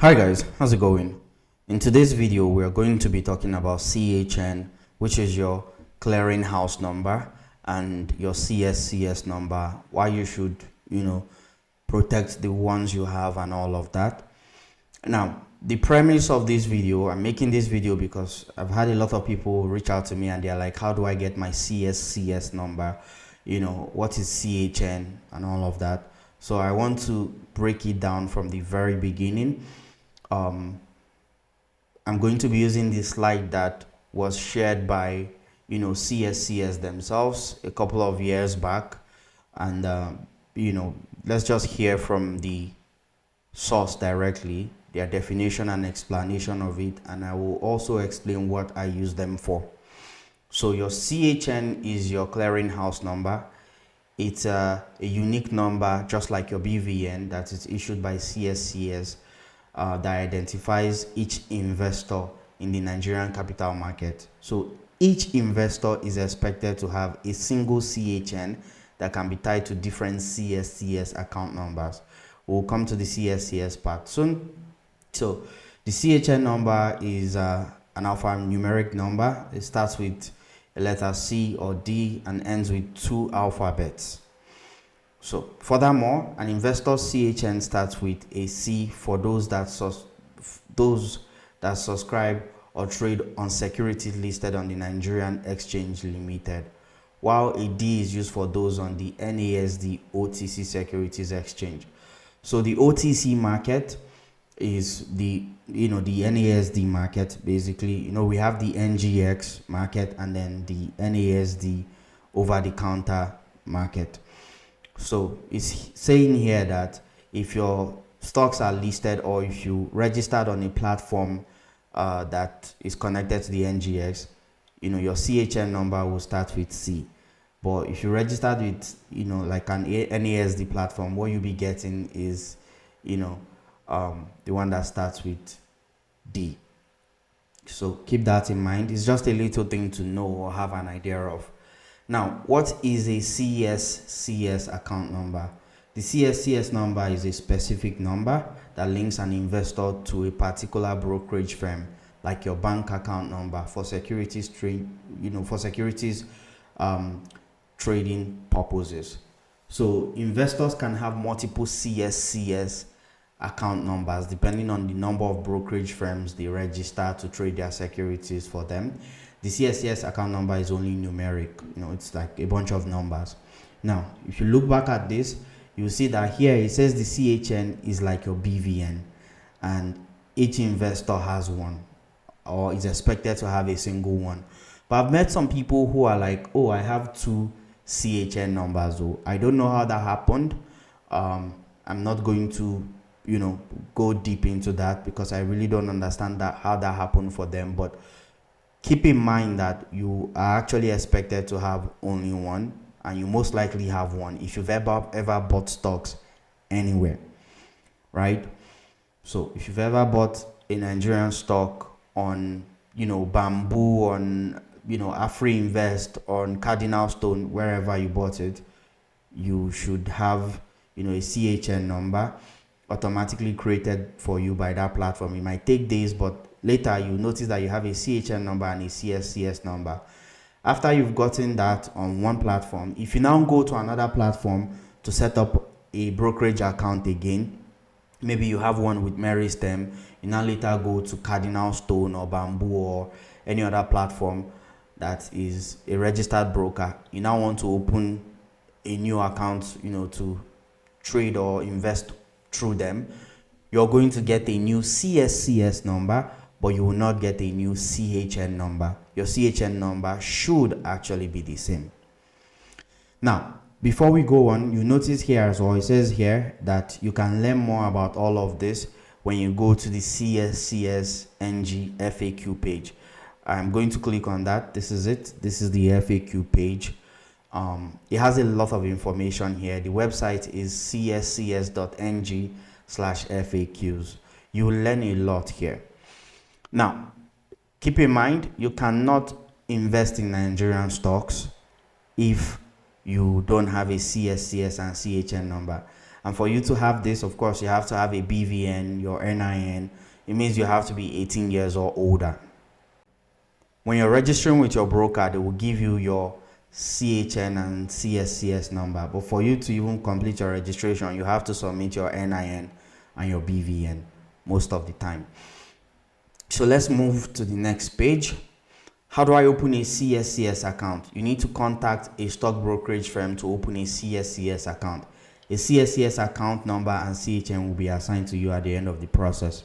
Hi guys, how's it going? In today's video, we are going to be talking about CHN, which is your clearinghouse number, and your CSCS number, why you should, protect the ones you have and all of that. Now, the premise of this video, I'm making this video because I've had a lot of people reach out to me and they're like, how do I get my CSCS number? What is CHN and all of that. So I want to break it down from the very beginning. I'm going to be using this slide that was shared by CSCS themselves a couple of years back, and let's just hear from the source directly, their definition and explanation of it, and I will also explain what I use them for. So your CHN is your clearinghouse number. It's a unique number, just like your BVN, that is issued by CSCS. That identifies each investor in the Nigerian capital market. So each investor is expected to have a single CHN that can be tied to different CSCS account numbers. We'll come to the CSCS part soon. So the CHN number is an alphanumeric number. It starts with a letter C or D and ends with 2 alphabets. So furthermore, an investor's CHN starts with a C for those that subscribe or trade on securities listed on the Nigerian Exchange Limited, while a D is used for those on the NASD OTC Securities Exchange. So the OTC market is the NASD market. Basically, we have the NGX market and then the NASD over-the-counter market. So it's saying here that if your stocks are listed or if you registered on a platform that is connected to the NGX, your CHN number will start with C. But if you registered with, like an NASD platform, what you'll be getting is, the one that starts with D. So keep that in mind. It's just a little thing to know or have an idea of. Now, what is a CSCS account number? The CSCS number is a specific number that links an investor to a particular brokerage firm, like your bank account number for securities trade, trading purposes. So investors can have multiple CSCS account numbers depending on the number of brokerage firms they register to trade their securities for them. The CSCS account number is only numeric, it's like a bunch of numbers. Now, if you look back at this, you'll see that here it says the CHN is like your BVN, and each investor has one or is expected to have a single one. But I've met some people who are like, oh, I have 2 CHN numbers. Oh, I don't know how that happened. I'm not going to go deep into that because I really don't understand how that happened for them. But keep in mind that you are actually expected to have only one, and you most likely have one if you've ever bought stocks anywhere, right? So if you've ever bought a Nigerian stock on Bamboo, on Afri Invest, on Cardinal Stone, wherever you bought it, you should have a CHN number automatically created for you by that platform. It might take days, but later you notice that you have a CHN number and a CSCS number. After you've gotten that on one platform, if you now go to another platform to set up a brokerage account again, maybe you have one with Meristem, you now later go to Cardinal Stone or Bamboo or any other platform that is a registered broker. You now want to open a new account, to trade or invest through them. You're going to get a new CSCS number, but you will not get a new CHN number. Your CHN number should actually be the same. Now, before we go on, you notice here as well, it says here that you can learn more about all of this when you go to the CSCS NG FAQ page. I'm going to click on that. This is it. This is the FAQ page. It has a lot of information here. The website is cscs.ng/FAQs. You will learn a lot here. Now, keep in mind, you cannot invest in Nigerian stocks if you don't have a CSCS and CHN number. And for you to have this, of course, you have to have a BVN, your NIN. It means you have to be 18 years or older. When you're registering with your broker, they will give you your CHN and CSCS number. But for you to even complete your registration, you have to submit your NIN and your BVN most of the time. So let's move to the next page. How do I open a CSCS account? You need to contact a stock brokerage firm to open a CSCS account. A CSCS account number and CHN will be assigned to you at the end of the process.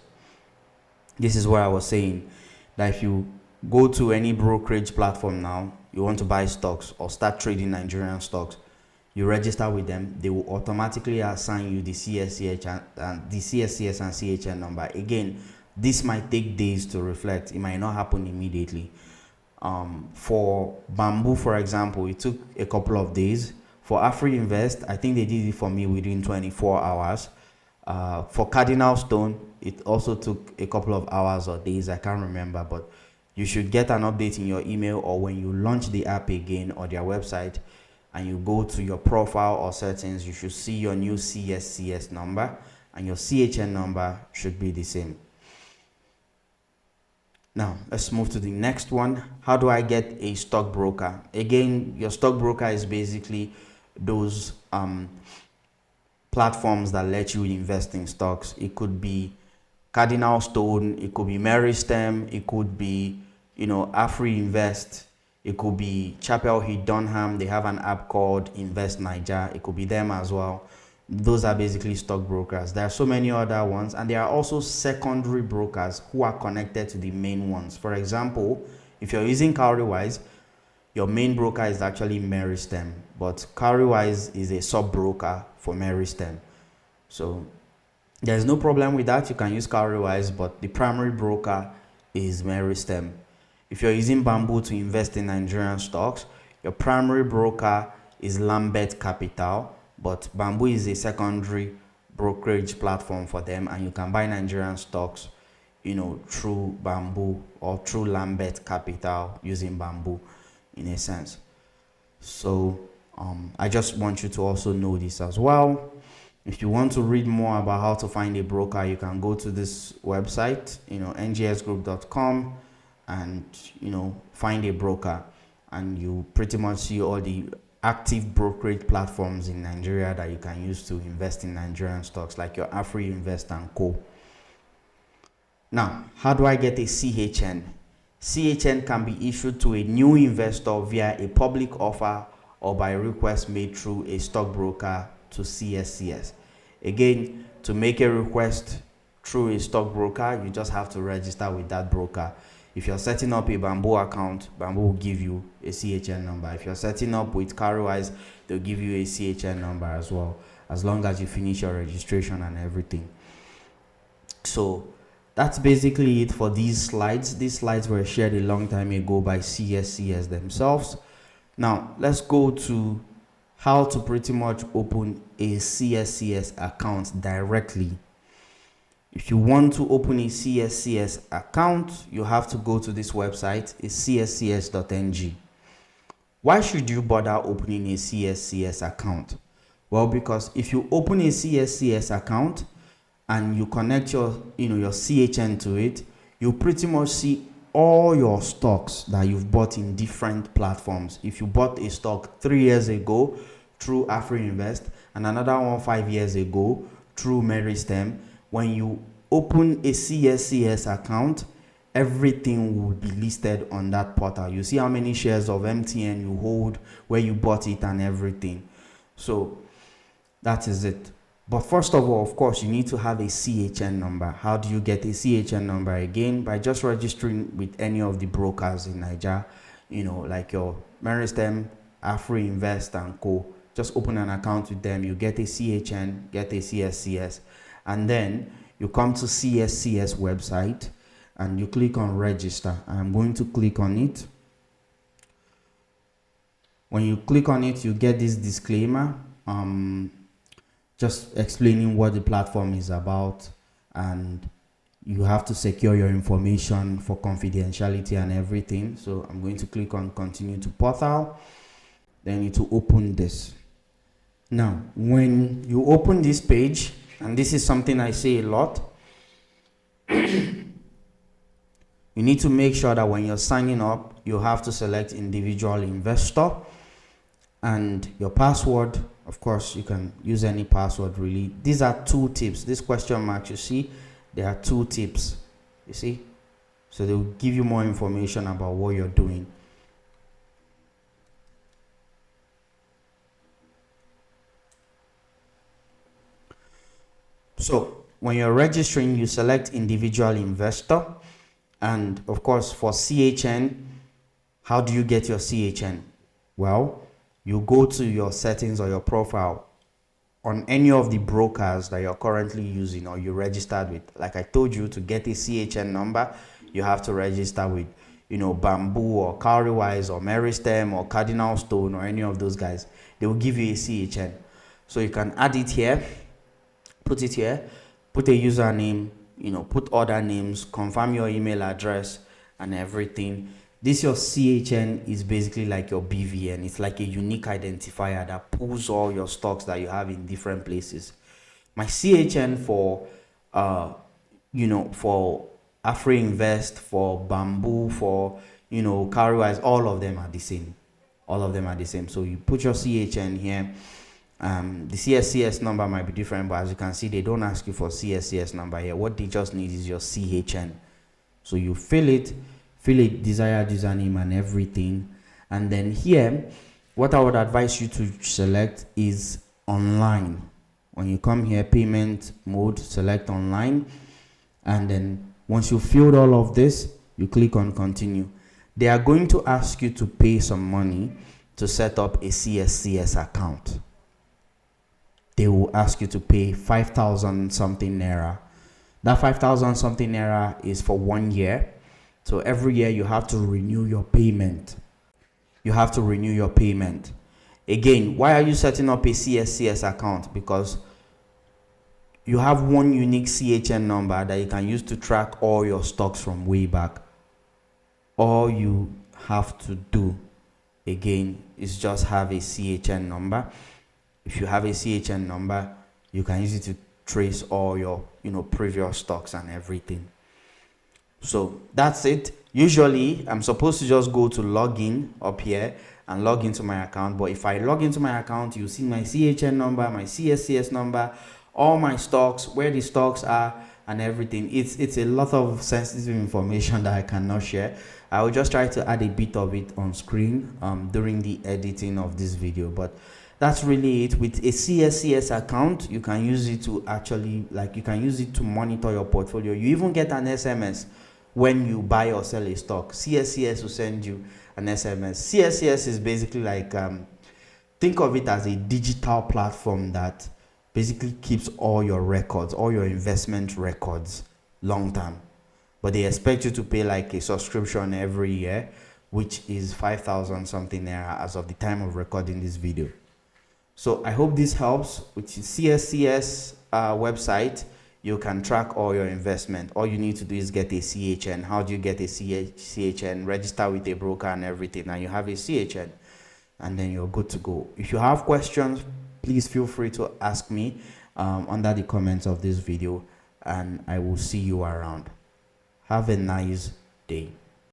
This is what I was saying, that if you go to any brokerage platform now, you want to buy stocks or start trading Nigerian stocks, you register with them, they will automatically assign you the CSCS and CHN number. Again, this might take days to reflect. It might not happen immediately. For Bamboo, for example, it took a couple of days. For AfriInvest, I think they did it for me within 24 hours. For Cardinal Stone, it also took a couple of hours or days. I can't remember, but you should get an update in your email, or when you launch the app again or their website and you go to your profile or settings, you should see your new CSCS number, and your CHN number should be the same. Now, let's move to the next one. How do I get a stockbroker? Again, your stockbroker is basically those platforms that let you invest in stocks. It could be Cardinal Stone, it could be Meristem, it could be, AfriInvest, it could be Chapel Hill Dunham. They have an app called Invest Niger. It could be them as well. Those are basically stockbrokers. There are so many other ones, and there are also secondary brokers who are connected to the main ones. For example, if you're using Cowrywise, your main broker is actually Meristem, but Cowrywise is a sub-broker for Meristem. So there's no problem with that. You can use Cowrywise, but the primary broker is Meristem. If you're using Bamboo to invest in Nigerian stocks, your primary broker is Lambert Capital, but Bamboo is a secondary brokerage platform for them, and you can buy Nigerian stocks, through Bamboo or through Lambert Capital using Bamboo in a sense. So I just want you to also know this as well. If you want to read more about how to find a broker, you can go to this website, ngxgroup.com, and find a broker, and you pretty much see all the active brokerage platforms in Nigeria that you can use to invest in Nigerian stocks, like your AfriInvest and Co. Now, how do I get a CHN? CHN can be issued to a new investor via a public offer or by request made through a stockbroker to CSCS. Again, to make a request through a stockbroker, you just have to register with that broker. If you're setting up a Bamboo account, Bamboo will give you a CHN number. If you're setting up with Cowrywise, they'll give you a CHN number as well, as long as you finish your registration and everything. So that's basically it for these slides. These slides were shared a long time ago by CSCS themselves. Now, let's go to how to pretty much open a CSCS account directly. If you want to open a CSCS account, you have to go to this website. It's cscs.ng. Why should you bother opening a CSCS account? Well, because if you open a CSCS account and you connect your CHN to it, you pretty much see all your stocks that you've bought in different platforms. If you bought a stock 3 years ago through AfriInvest and another one 5 years ago through Meristem, when you open a CSCS account, everything will be listed on that portal. You see how many shares of MTN you hold, where you bought it, and everything. So that is it. But first of all, of course, you need to have a CHN number. How do you get a CHN number? Again, by just registering with any of the brokers in Nigeria, like your Meristem, AfriInvest, and Co. Just open an account with them. You get a CHN, get a CSCS, and then you come to CSCS website and you click on register. I'm going to click on it. When you click on it, you get this disclaimer, just explaining what the platform is about, and you have to secure your information for confidentiality and everything. So I'm going to click on continue to portal. Then it will open this. Now, when you open this page, and this is something I say a lot, you need to make sure that when you're signing up, you have to select individual investor, and your password, of course, you can use any password really. These are two tips. This question mark you see, there are two tips, you see, so they will give you more information about what you're doing. So when you're registering, you select individual investor, and of course for CHN, how do you get your CHN? Well, you go to your settings or your profile on any of the brokers that you're currently using or you registered with. Like I told you, to get a CHN number, you have to register with, Bamboo or Cowrywise or Meristem or Cardinal Stone or any of those guys. They will give you a CHN. So you can add it here, put it here, put a username, put other names, confirm your email address and everything. This your CHN is basically like your BVN. It's like a unique identifier that pulls all your stocks that you have in different places. My CHN for for Afri Invest, for Bamboo, for Cowrywise, all of them are the same. All of them are the same. So you put your CHN here. The CSCS number might be different, but as you can see, they don't ask you for CSCS number here. What they just need is your CHN. So you fill it, desired username and everything. And then here, what I would advise you to select is online. When you come here, payment mode, select online. And then once you filled all of this, you click on continue. They are going to ask you to pay some money to set up a CSCS account. They will ask you to pay 5,000 something naira. That 5,000 something naira is for 1 year. So every year you have to renew your payment. You have to renew your payment. Again, why are you setting up a CSCS account? Because you have one unique CHN number that you can use to track all your stocks from way back. All you have to do, again, is just have a CHN number. If you have a CHN number, you can use it to trace all your, previous stocks and everything. So that's it. Usually, I'm supposed to just go to login up here and log into my account. But if I log into my account, you see my CHN number, my CSCS number, all my stocks, where the stocks are, and everything. It's a lot of sensitive information that I cannot share. I will just try to add a bit of it on screen during the editing of this video. But that's really it. With a CSCS account, you can use it to actually, you can use it to monitor your portfolio. You even get an SMS when you buy or sell a stock. CSCS will send you an SMS. CSCS is basically think of it as a digital platform that basically keeps all your records, all your investment records long term. But they expect you to pay a subscription every year, which is 5,000 something naira as of the time of recording this video. So I hope this helps. With the CSCS website, you can track all your investment. All you need to do is get a CHN. How do you get a CHN? Register with a broker and everything, and you have a CHN, and then you're good to go. If you have questions, please feel free to ask me under the comments of this video, and I will see you around. Have a nice day.